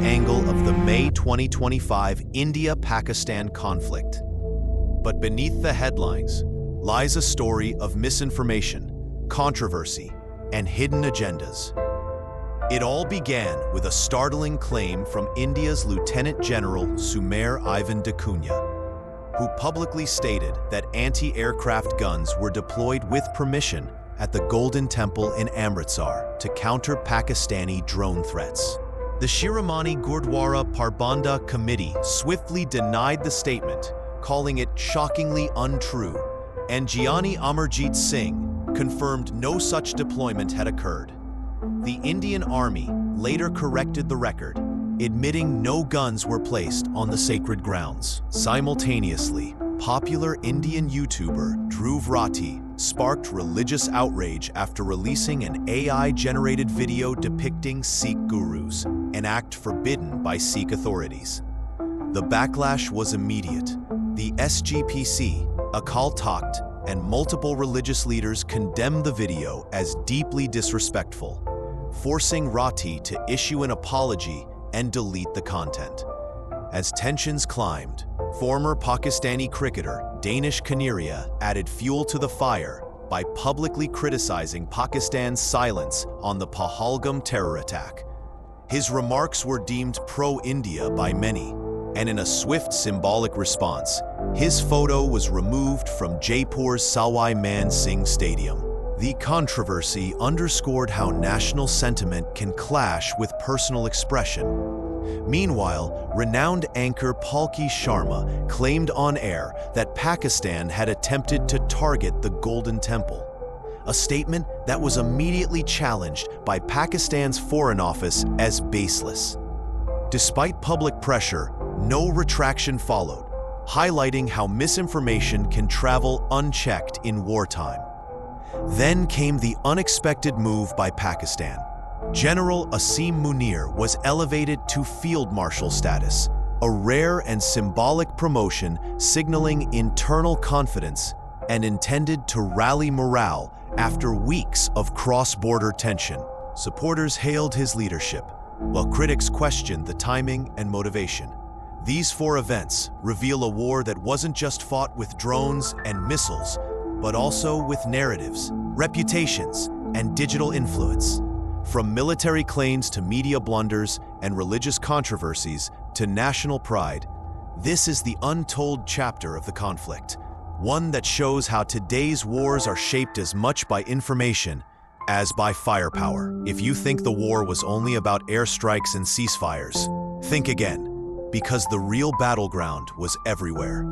angle of the May 2025 India-Pakistan conflict. But beneath the headlines lies a story of misinformation, controversy, and hidden agendas. It all began with a startling claim from India's Lieutenant General Sumer Ivan de Cunha, who publicly stated that anti-aircraft guns were deployed with permission at the Golden Temple in Amritsar to counter Pakistani drone threats. The Shiromani Gurdwara Parbanda Committee swiftly denied the statement, calling it shockingly untrue, and Giani Amarjit Singh confirmed no such deployment had occurred. The Indian Army later corrected the record, admitting no guns were placed on the sacred grounds. Simultaneously, popular Indian YouTuber Dhruv Rathee sparked religious outrage after releasing an AI-generated video depicting Sikh gurus, an act forbidden by Sikh authorities. The backlash was immediate. The SGPC, Akal Takht, and multiple religious leaders condemned the video as deeply disrespectful, forcing Rathee to issue an apology and delete the content. As tensions climbed, former Pakistani cricketer Danish Kaneria added fuel to the fire by publicly criticizing Pakistan's silence on the Pahalgam terror attack. His remarks were deemed pro-India by many, and in a swift symbolic response, his photo was removed from Jaipur's Sawai Man Singh Stadium. The controversy underscored how national sentiment can clash with personal expression. Meanwhile, renowned anchor Palki Sharma claimed on air that Pakistan had attempted to target the Golden Temple, a statement that was immediately challenged by Pakistan's Foreign Office as baseless. Despite public pressure, no retraction followed, highlighting how misinformation can travel unchecked in wartime. Then came the unexpected move by Pakistan. General Asim Munir was elevated to Field Marshal status, a rare and symbolic promotion signaling internal confidence and intended to rally morale after weeks of cross-border tension. Supporters hailed his leadership, while critics questioned the timing and motivation. These four events reveal a war that wasn't just fought with drones and missiles, but also with narratives, reputations, and digital influence. From military claims to media blunders and religious controversies to national pride, this is the untold chapter of the conflict, one that shows how today's wars are shaped as much by information as by firepower. If you think the war was only about airstrikes and ceasefires, think again, because the real battleground was everywhere.